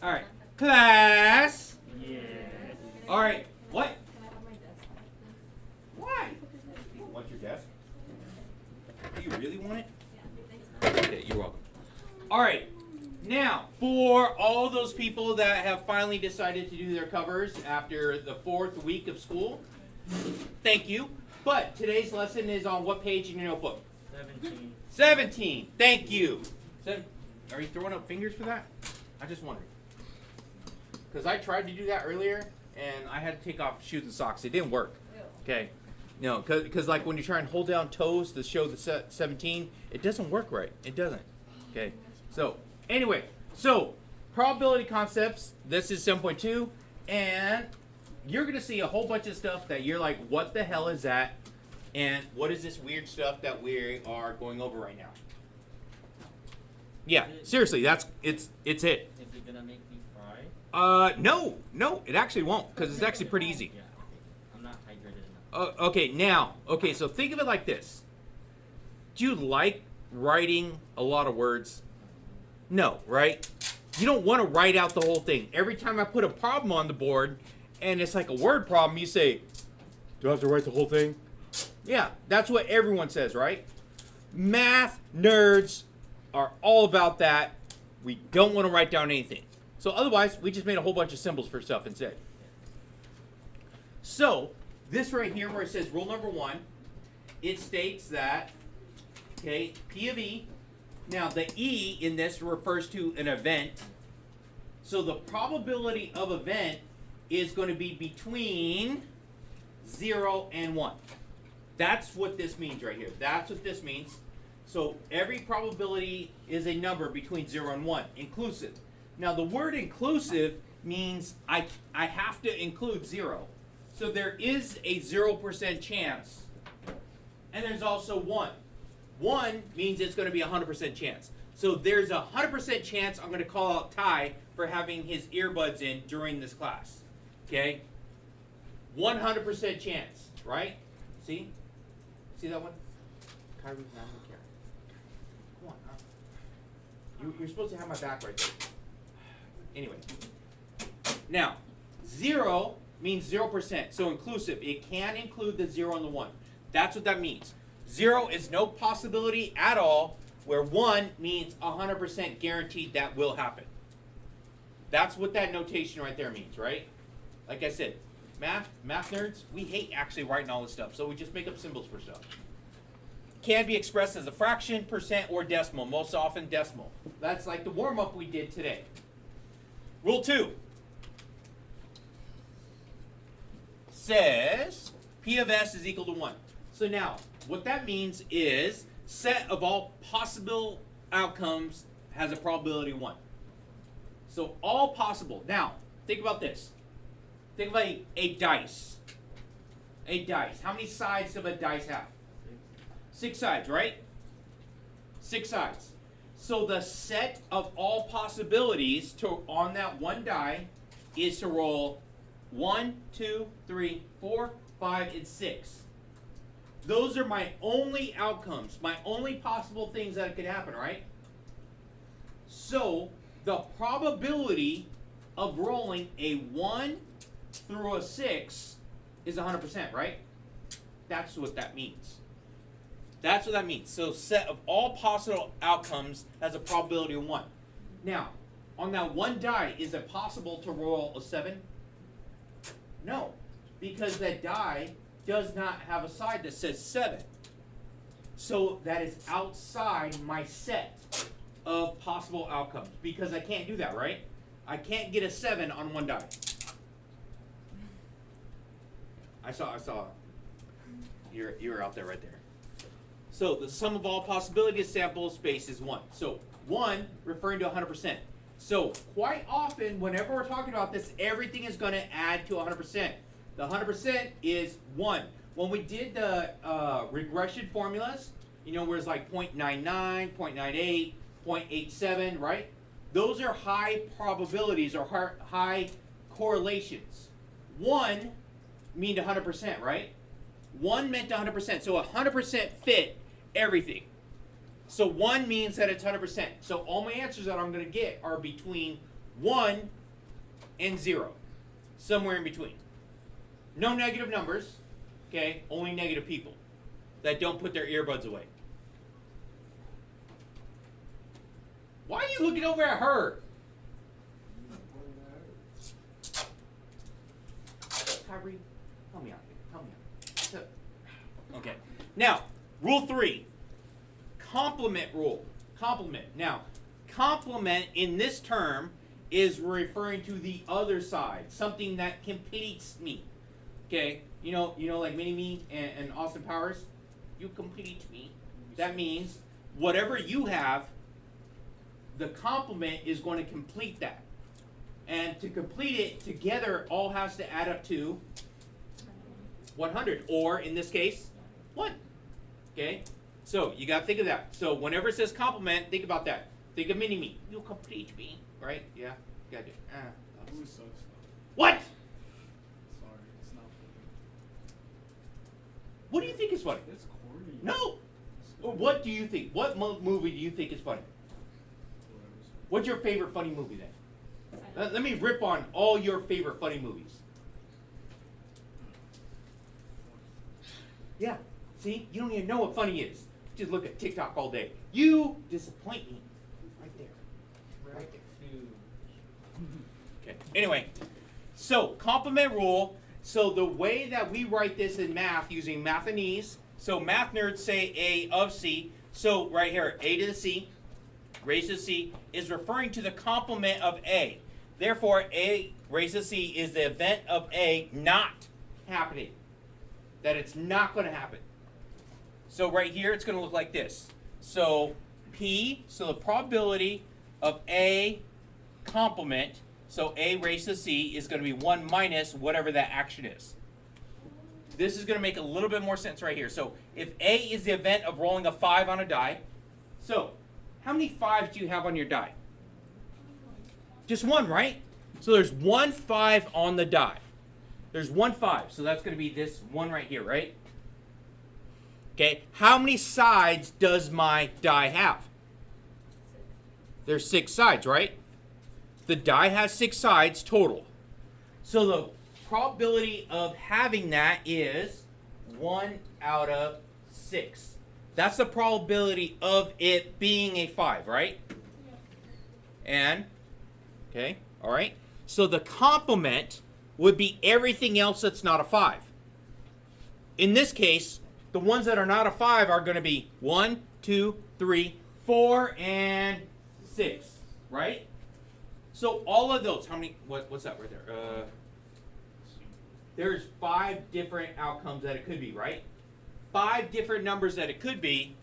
All right. Class. Yes. All right. What? Why? You don't want your desk. Do you really want it? Okay, you're welcome. All right. Now, for all those people that have finally decided to do their covers after the 4th week of school, thank you. But today's lesson is on what page in your notebook? 17. 17. Thank you. Are you throwing up fingers for that? I just wondered. Because I tried to do that earlier, and I had to take off shoes and socks. It didn't work. Okay. No, because like when you try and hold down toes to show the 17, it doesn't work right. It doesn't. Okay. So, anyway. So, probability concepts. This is 7.2. And you're going to see a whole bunch of stuff that you're like, what the hell is that? And what is this weird stuff that we are going over right now? Yeah, seriously, it's it. Is it gonna make me cry? No, it actually won't, because it's actually pretty easy. Yeah, okay. I'm not hydrated enough. Okay, so think of it like this. Do you like writing a lot of words? No, right? You don't want to write out the whole thing. Every time I put a problem on the board, and it's like a word problem, you say, do I have to write the whole thing? Yeah, that's what everyone says, right? Math nerds are all about that. We don't want to write down anything. So otherwise, we just made a whole bunch of symbols for stuff instead. So this right here where it says rule number 1, it states that, okay, P of E. Now the E in this refers to an event. So the probability of event is going to be between 0 and 1. That's what this means right here. That's what this means. So every probability is a number between 0 and 1, inclusive. Now the word inclusive means I have to include 0. So there is a 0% chance. And there's also 1. 1 means it's going to be a 100% chance. So there's a 100% chance I'm going to call out Ty for having his earbuds in during this class. Okay? 100% chance, right? See? See that one? Kyrie's not going to care. Come on. You're supposed to have my back right there. Anyway. Now, 0 means 0%. So inclusive. It can include the 0 and the 1. That's what that means. 0 is no possibility at all, where 1 means 100% guaranteed that will happen. That's what that notation right there means, right? Like I said, math nerds, we hate actually writing all this stuff, so we just make up symbols for stuff. Can be expressed as a fraction, percent, or decimal, most often decimal. That's like the warm-up we did today. Rule 2 says P of S is equal to 1. So now, what that means is set of all possible outcomes has a probability of 1. So all possible. Now, think about this. Think about a dice. A dice. How many sides does a dice have? 6 sides, right? 6 sides. So the set of all possibilities on that one die is to roll 1, 2, 3, 4, 5, and 6. Those are my only outcomes, my only possible things that could happen, right? So the probability of rolling a 1 through a 6 is 100%, right? That's what that means. That's what that means. So set of all possible outcomes has a probability of 1. Now, on that one die, is it possible to roll a 7? No, because that die does not have a side that says 7. So that is outside my set of possible outcomes, because I can't do that, right? I can't get a 7 on one die. I saw you're out there right there. So the sum of all possibilities sample space is 1. So 1 referring to 100%. So quite often, whenever we're talking about this, everything is going to add to 100%. The 100% is 1. When we did the regression formulas, where it's like 0.99, 0.98, 0.87, right? Those are high probabilities or high correlations. 1 mean 100%, right? 1 meant 100%. So 100% fit everything. So 1 means that it's 100%. So all my answers that I'm going to get are between 1 and 0. Somewhere in between. No negative numbers, okay? Only negative people that don't put their earbuds away. Why are you looking over at her? Kyrie, help me out here. Help me out. Okay. Now, rule 3. Complement rule. Complement. Now, complement in this term is referring to the other side, something that completes me. Okay? You know, like Mini-Me and Austin Powers? You complete me. That means whatever you have, the complement is going to complete that. And to complete it together, all has to add up to 100, or in this case, 1. Okay? So you got to think of that. So whenever it says complement, think about that. Think of Mini-Me. You complete me, right? Yeah, you got to do it. What? Sorry, it's not funny. What do you think is funny? It's corny. No. What do you think? What movie do you think is funny? What's your favorite funny movie then? Let me rip on all your favorite funny movies. Yeah. See? You don't even know what funny is. Just look at TikTok all day. You disappoint me. Right there. Right there. Okay. Anyway. So, complement rule. So, the way that we write this in math using Mathanese. So, math nerds say A of C. So, right here, A to the C, raised to C, is referring to the complement of A. Therefore, A raised to C is the event of A not happening. That it's not going to happen. So right here, it's going to look like this. So P, so the probability of A complement, so A raised to C is going to be 1 minus whatever that action is. This is going to make a little bit more sense right here. So if A is the event of rolling a 5 on a die, so how many 5s do you have on your die? Just 1, right? So there's 1 5 on the die. There's 1 5, so that's going to be this 1 right here, right? Okay, how many sides does my die have? There's 6 sides, right? The die has 6 sides total. So the probability of having that is 1 out of 6. That's the probability of it being a 5, right? And, okay, all right. So the complement would be everything else that's not a 5. In this case, the ones that are not a 5 are going to be 1, 2, 3, 4, and 6, right? So all of those, how many, what's that right there? There's 5 different outcomes that it could be, right? 5 different numbers that it could be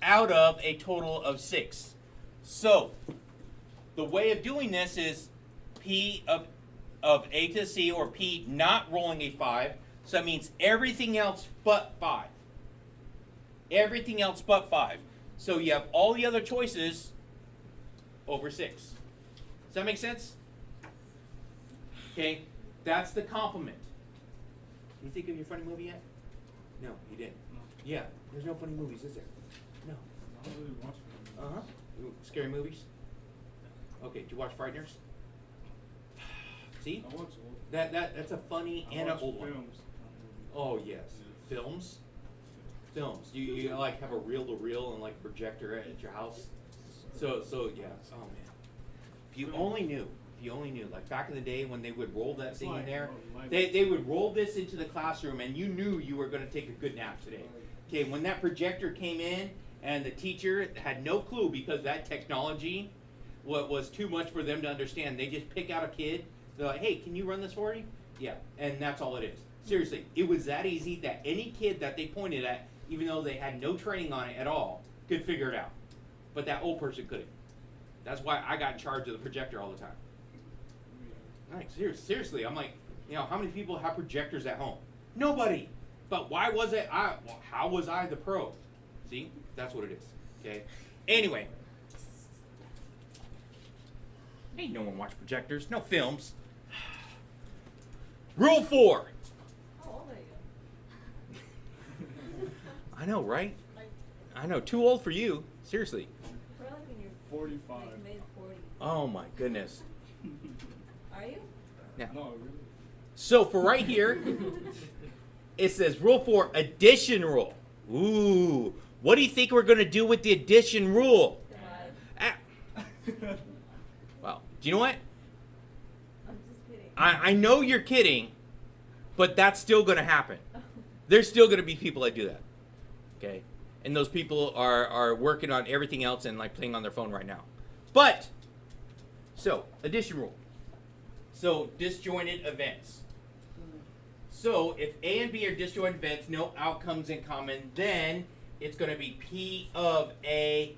out of a total of 6. So the way of doing this is P of A to C, or P not rolling a 5. So that means everything else but 5. Everything else but 5. So you have all the other choices over 6. Does that make sense? Okay, that's the complement. You think of your funny movie yet? No, you didn't. No. Yeah, there's no funny movies, is there? No. I don't really watch them. Ooh, scary movies? Okay, did you watch Frighteners? See? I watch old. That's a funny and an old one. Films. Oh yes, films. Films. You like have a reel-to-reel and like projector at your house. So yeah. Oh man. If you only knew. If you only knew. Like back in the day when they would roll that thing in there, they would roll this into the classroom and you knew you were going to take a good nap today. Okay, when that projector came in and the teacher had no clue because that technology was too much for them to understand. They just pick out a kid. They're like, hey, can you run this for me? Yeah, and that's all it is. Seriously, it was that easy that any kid that they pointed at, even though they had no training on it at all, could figure it out. But that old person couldn't. That's why I got in charge of the projector all the time. Like, seriously, I'm like, how many people have projectors at home? Nobody. But why was it how was I the pro? See? That's what it is. Okay? Anyway. Ain't no one watch projectors. No films. Rule 4. How old are you? I know, right? Like, I know. Too old for you. Seriously. we're like in your 45. like mid 40s. Oh my goodness. Are you? Yeah. No, really. So for right here, it says rule 4, addition rule. Ooh. What do you think we're going to do with the addition rule? Ah. Well, do you know what? I'm just kidding. I know you're kidding, but that's still going to happen. There's still going to be people that do that. Okay? And those people are working on everything else and like playing on their phone right now. But, so, addition rule. So, disjointed events. So, if A and B are disjointed events, no outcomes in common, then it's going to be P of A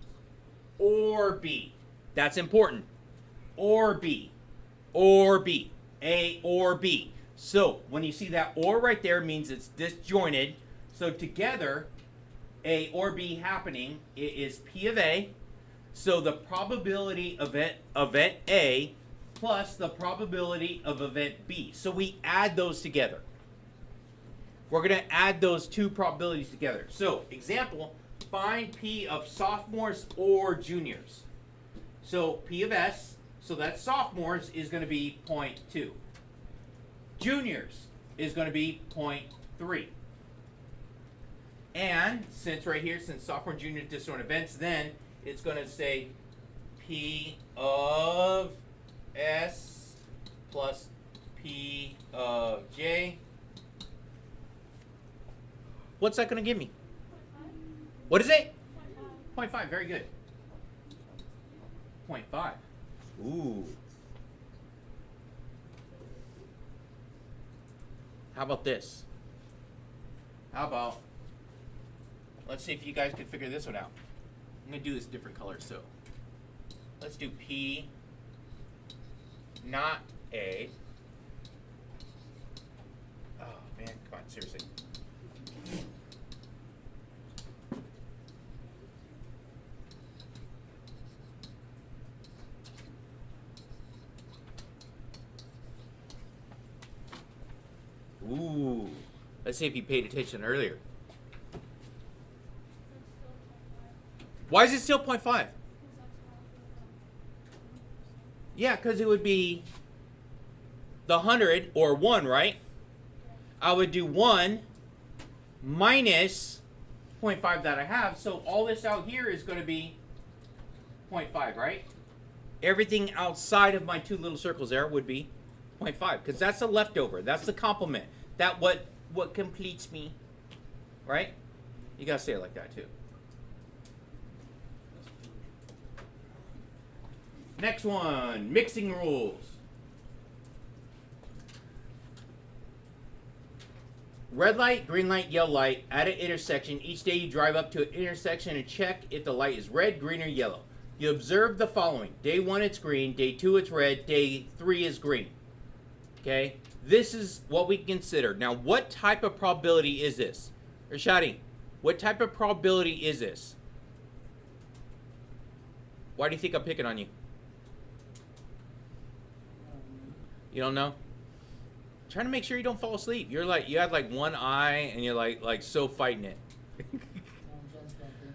or B. That's important. Or B. Or B. A or B. So, when you see that or right there, it means it's disjointed. So, together, A or B happening, it is P of A. So, the probability of event A plus the probability of event B. So, we add those together. We're going to add those two probabilities together. So, example, find P of sophomores or juniors. So, P of S, so that's sophomores, is going to be 0.2. Juniors is going to be 0.3. And since right here, since sophomore and junior disjoint events, then it's going to say P of S plus P of J. What's that going to give me? What is it? 0.5. Very good. 0.5. Ooh. How about this? How about, let's see if you guys can figure this one out. I'm going to do this different color, so let's do P not A. Oh man, come on, seriously. Ooh, let's see if you paid attention earlier. Why is it still 0.5? Yeah, because it would be the 100 or 1, right? I would do 1 minus 0.5 that I have. So all this out here is going to be 0.5, right? Everything outside of my two little circles there would be 0.5 because that's the leftover. That's the complement. That what completes me, right? You got to say it like that too. Next one, mixing rules. Red light, green light, yellow light at an intersection. Each day you drive up to an intersection and check if the light is red, green, or yellow. You observe the following. Day 1 it's green, day 2 it's red, day 3 is green. Okay? This is what we consider. Now, what type of probability is this? Rashadi, what type of probability is this? Why do you think I'm picking on you? You don't know? Trying to make sure you don't fall asleep. You're like, you have like one eye and you're like so fighting it.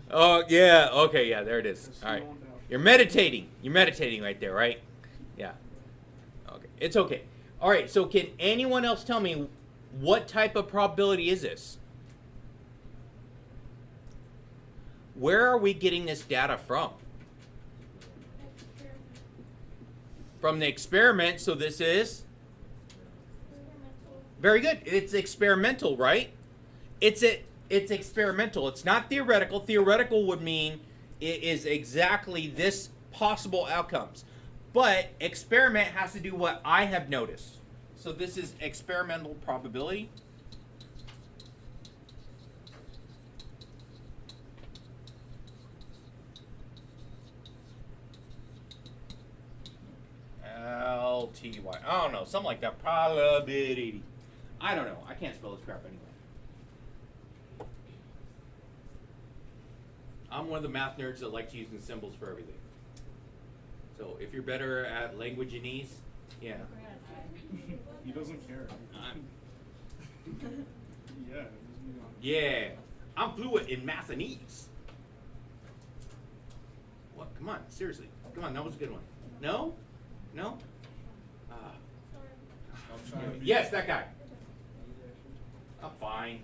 Oh, yeah. Okay, yeah, there it is. All right. You're meditating. You're meditating right there, right? Yeah. Okay. It's okay. All right, so can anyone else tell me what type of probability is this? Where are we getting this data from? From the experiment, so this is? Very good. It's experimental, right? It's experimental. It's not theoretical. Theoretical would mean it is exactly this possible outcomes. But experiment has to do what I have noticed. So this is experimental probability. LTY. I don't know. Something like that. Probability. I don't know. I can't spell this crap anyway. I'm one of the math nerds that likes using symbols for everything. So if you're better at languageese, yeah. He doesn't care. Yeah. Yeah. I'm fluent in mathanese. What? Come on, seriously. Come on, that was a good one. No? No? I'm trying to be. Yes, that guy. I'm fine.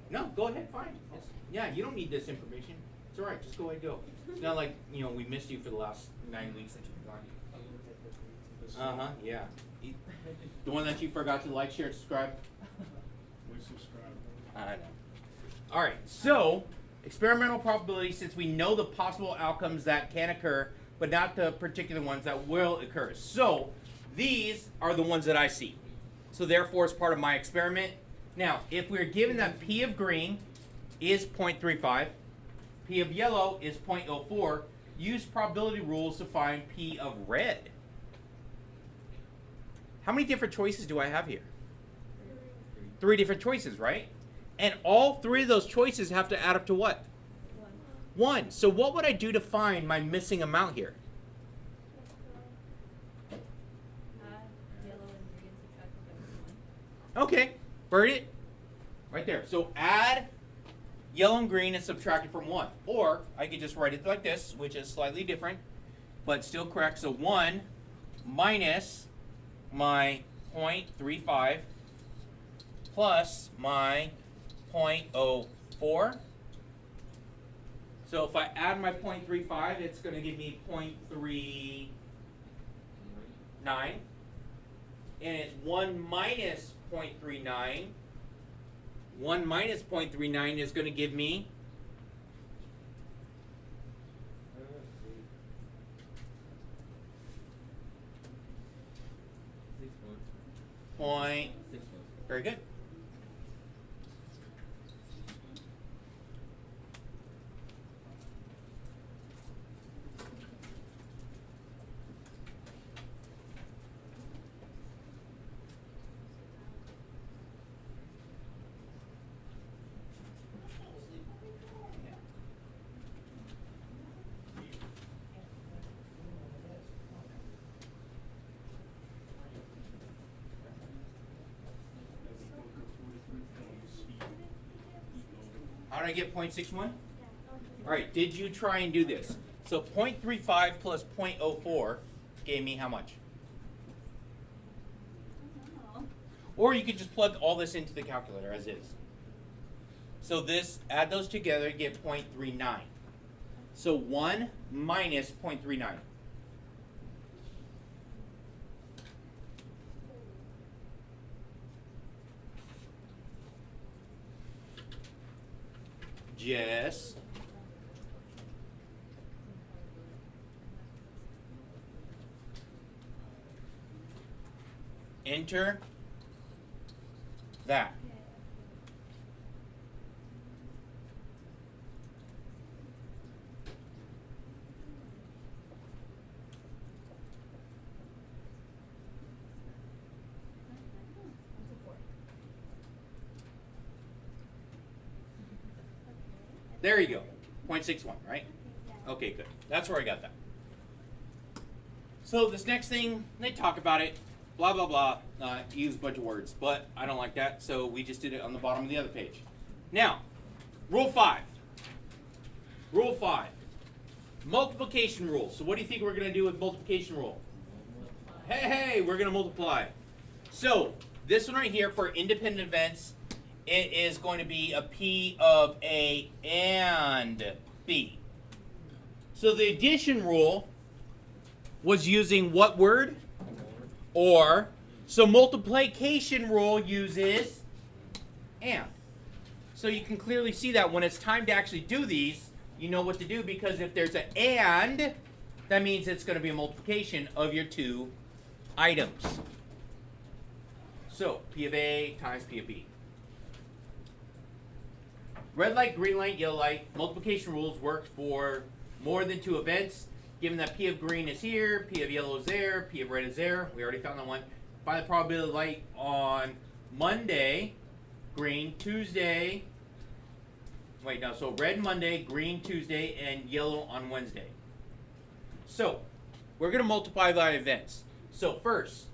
No, go ahead, fine. Yeah, you don't need this information. It's alright, just go ahead and go. It's not like, we missed you for the last 9 weeks that you've been gone. Uh-huh, yeah. The one that you forgot to like, share, and subscribe? We subscribe. I know. Alright, so, experimental probability, since we know the possible outcomes that can occur, but not the particular ones that will occur. So, these are the ones that I see. So therefore, it's part of my experiment. Now, if we're given that P of green is 0.35, P of yellow is 0.04, use probability rules to find P of red. How many different choices do I have here? 3 different choices, right? And all 3 of those choices have to add up to what? 1. So what would I do to find my missing amount here? Yellow and green subtracted by 1. Okay, bird it. Right there. So add yellow and green and subtract it from 1. Or I could just write it like this, which is slightly different, but still correct. So 1 minus my 0.35 plus my 0.04. So if I add my 0.35, it's going to give me 0.39. And it's 1 minus 0.39. 1 minus 0.39 is going to give me point. Very good. How did I get 0.61? Alright, did you try and do this? So 0.35 plus 0.04 gave me how much? Or you could just plug all this into the calculator as is. So this, add those together, you get 0.39. So 1 minus 0.39. Just enter that. There you go. 0.61, right? Okay, good. That's where I got that. So this next thing, they talk about it, blah, blah, blah. Use a bunch of words, but I don't like that, so we just did it on the bottom of the other page. Now, rule 5. Rule 5. Multiplication rule. So what do you think we're going to do with multiplication rule? Hey, we're going to multiply. So this one right here for independent events, it is going to be a P of A and B. So the addition rule was using what word? Or. So multiplication rule uses and. So you can clearly see that when it's time to actually do these, you know what to do, because if there's an and, that means it's going to be a multiplication of your 2 items. So P of A times P of B. Red light, green light, yellow light. Multiplication rules work for more than 2 events. Given that P of green is here, P of yellow is there, P of red is there. We already found that one. Find the probability of light on Monday, green Tuesday. Wait, no, so red Monday, green Tuesday, and yellow on Wednesday. So, we're going to multiply by events. So first,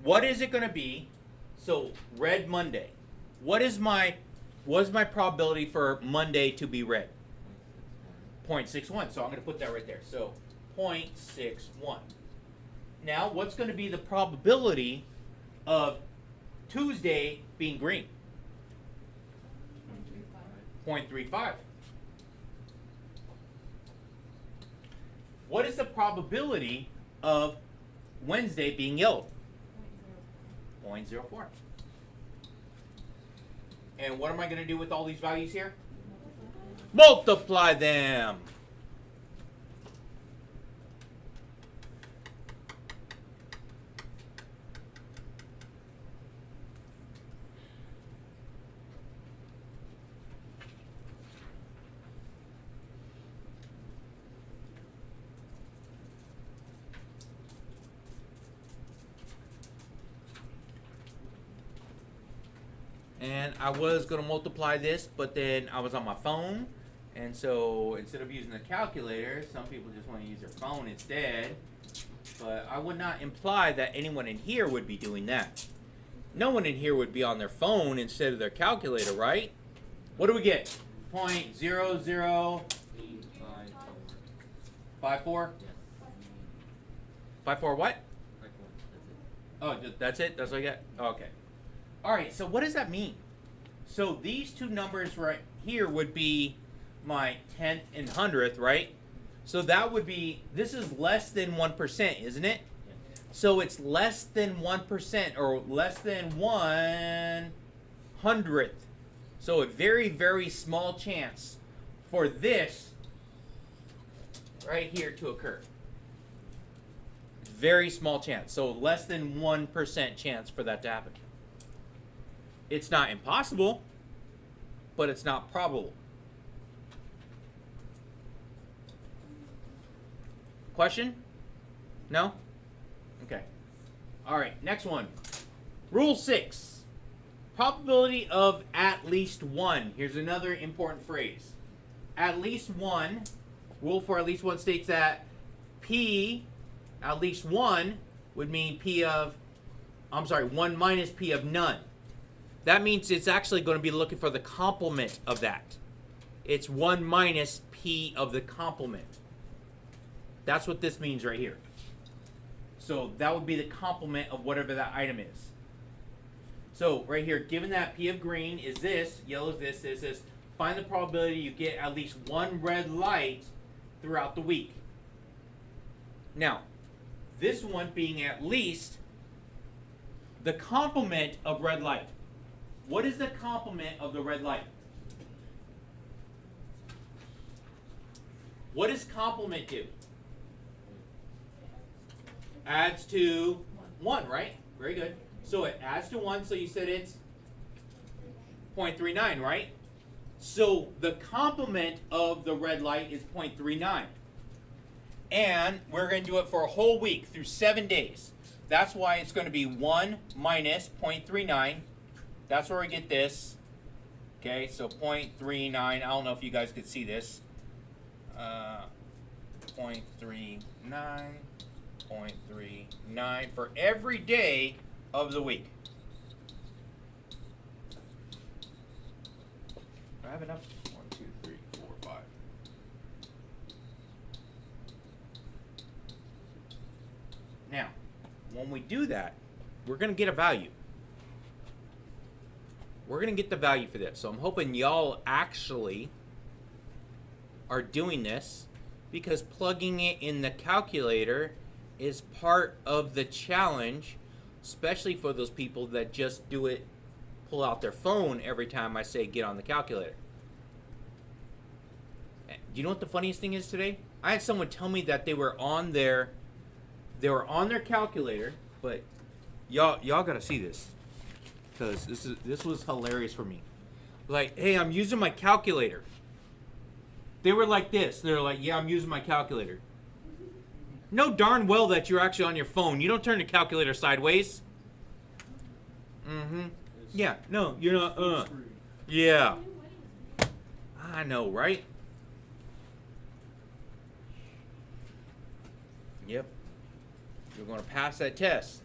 what is it going to be? So, red Monday. What is my probability for Monday to be red? 0.61. So I'm going to put that right there. So 0.61. Now, what's going to be the probability of Tuesday being green? 0.35. What is the probability of Wednesday being yellow? 0.04. And what am I going to do with all these values here? Multiply them. And I was going to multiply this, but then I was on my phone. And so instead of using the calculator, some people just want to use their phone instead. But I would not imply that anyone in here would be doing that. No one in here would be on their phone instead of their calculator, right? What do we get? 0.0054? Yes. 54 what? 54. Oh, that's it? That's what I get? Okay. All right, so what does that mean? So these two numbers right here would be my 10th and 100th, right? So that would be, this is less than 1%, isn't it? Yes. So it's less than 1% or less than 1/100th. So a very, very small chance for this right here to occur. Very small chance. So less than 1% chance for that to happen. It's not impossible, but it's not probable. Question? No? Okay. All right, next one. Rule 6. Probability of at least one. Here's another important phrase. At least one. Rule for at least one states that P, at least one, would mean P of, 1 minus P of none. That means it's actually going to be looking for the complement of that. It's 1 minus P of the complement. That's what this means right here. So that would be the complement of whatever that item is. So right here, given that P of green is this, yellow is this, find the probability you get at least one red light throughout the week. Now, this one being at least the complement of red light. What is the complement of the red light? What does complement do? Adds to 1, right? Very good. So it adds to 1, so you said it's 0.39, right? So the complement of the red light is 0.39. And we're going to do it for a whole week through 7 days. That's why it's going to be 1 minus 0.39. That's where we get this. Okay, so 0.39. I don't know if you guys could see this. 0.39, 0.39 for every day of the week. Do I have enough? 1, 2, 3, 4, 5. Now, when we do that, we're going to get a value. We're going to get the value for this. So I'm hoping y'all actually are doing this, because plugging it in the calculator is part of the challenge, especially for those people that just do it, pull out their phone every time I say get on the calculator. Do you know what the funniest thing is today? I had someone tell me that they were on their calculator, but y'all gotta see this, because this was hilarious for me. Like, hey, I'm using my calculator. They were like this. They're like, yeah, I'm using my calculator. Know darn well that you're actually on your phone. You don't turn the calculator sideways. Mm-hmm. Yeah, no, you're not, Yeah. I know, right? Yep. You're going to pass that test,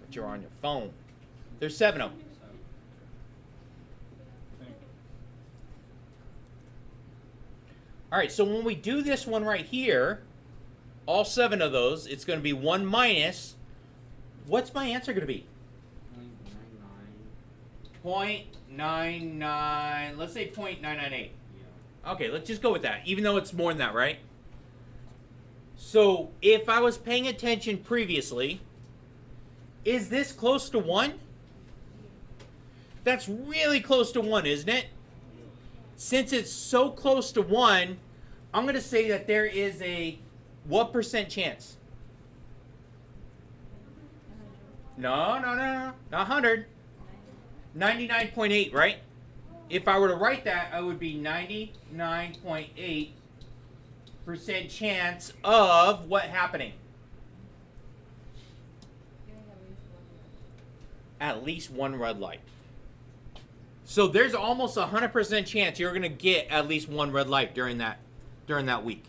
but you're on your phone. There's 7 of them. All right, so when we do this one right here, all 7 of those, it's going to be 1 minus. What's my answer going to be? 0.99. Let's say 0.998. Yeah. Okay, let's just go with that, even though it's more than that, right? So if I was paying attention previously, is this close to 1? That's really close to 1, isn't it? Since it's so close to 1, I'm going to say that there is a what percent chance? No, not 100. 99.8, right? If I were to write that, I would be 99.8% chance of what happening? At least 1 red light. So there's almost 100% chance you're going to get at least 1 red light during that week.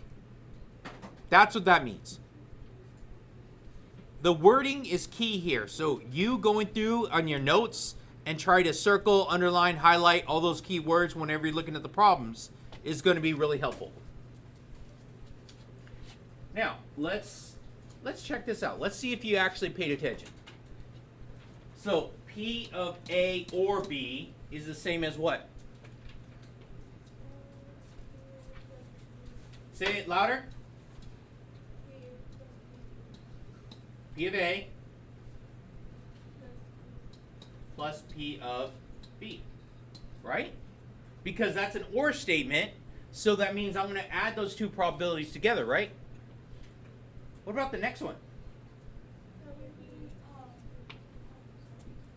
That's what that means. The wording is key here. So you going through on your notes and try to circle, underline, highlight all those key words whenever you're looking at the problems is going to be really helpful. Now, let's check this out. Let's see if you actually paid attention. So P of A or B is the same as what? Say it louder. P of A plus P of B, right? Because that's an OR statement, so that means I'm going to add those 2 probabilities together, right? What about the next one?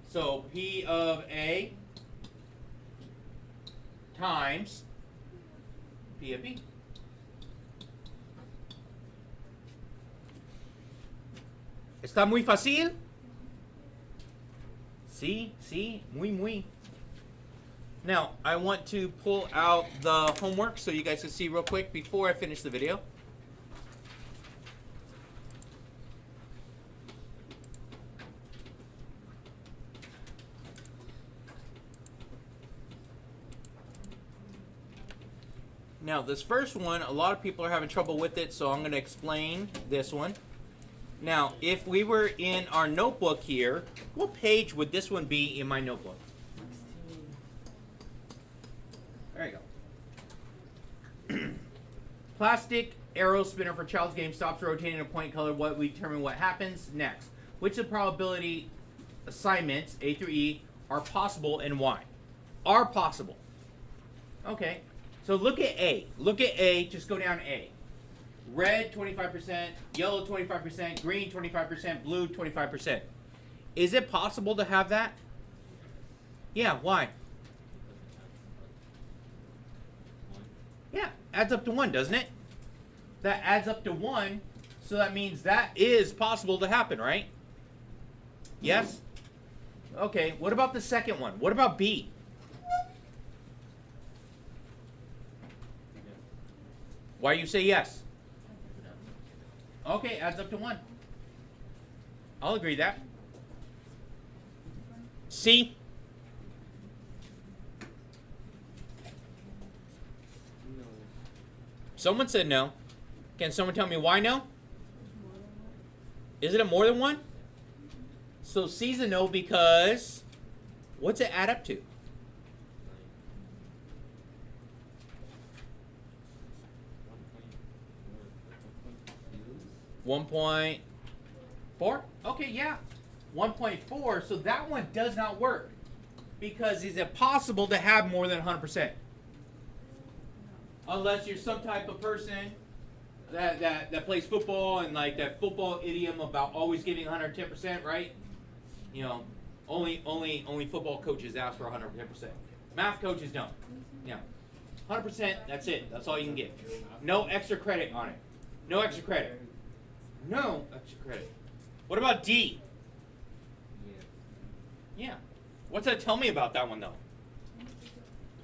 So P of A times P of B. ¿Está muy fácil? Sí, muy. Now, I want to pull out the homework so you guys can see real quick before I finish the video. Now, this first one, a lot of people are having trouble with it, so I'm going to explain this one. Now, if we were in our notebook here, what page would this one be in my notebook? There you go. Plastic arrow spinner for child's game stops rotating a point color. What we determine what happens next. Which of the probability assignments, A through E, are possible and why? Are possible. Okay. So look at A. Look at A. Just go down A. Red, 25%. Yellow, 25%. Green, 25%. Blue, 25%. Is it possible to have that? Yeah, why? Yeah, adds up to 1, doesn't it? That adds up to 1, so that means that is possible to happen, right? Yes? Okay, what about the second one? What about B? Why you say yes? Okay, adds up to 1. I'll agree that. C? No. Someone said no. Can someone tell me why no? Is it a more than 1? So C's a no because what's it add up to? 1.4? Okay, yeah. 1.4, so that one does not work. Because is it possible to have more than 100%? Unless you're some type of person that plays football and like that football idiom about always giving 110%, right? You know, only football coaches ask for 110%. Math coaches don't. Yeah. 100%, that's it. That's all you can get. No extra credit on it. No extra credit. No extra credit. What about D? Yeah. What's that tell me about that one, though?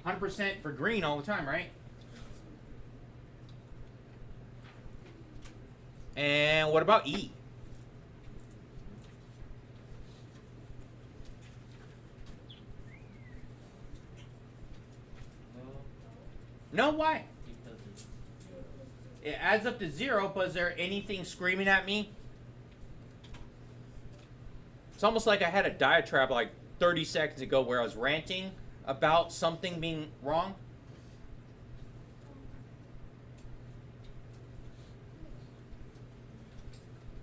100% for green all the time, right? And what about E? No, why? Because it adds up to 0, but is there anything screaming at me? It's almost like I had a diatribe like 30 seconds ago where I was ranting about something being wrong.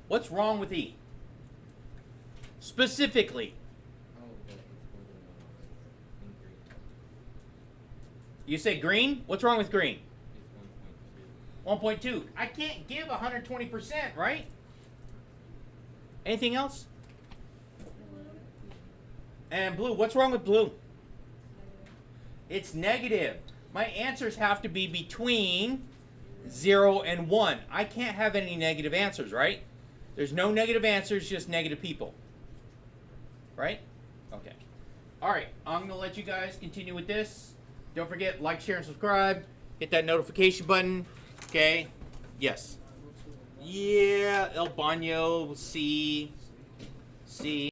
What's wrong with E? Specifically. Oh, but it's more than one already. In green. You say green? What's wrong with green? It's 1.2. 1.2. I can't give 120%, right? Anything else? And blue. What's wrong with blue? It's negative. My answers have to be between 0 and 1. I can't have any negative answers, right? There's no negative answers, just negative people. Right? Okay. All right. I'm going to let you guys continue with this. Don't forget, like, share, and subscribe. Hit that notification button. Okay? Yes. Yeah, El Baño, C.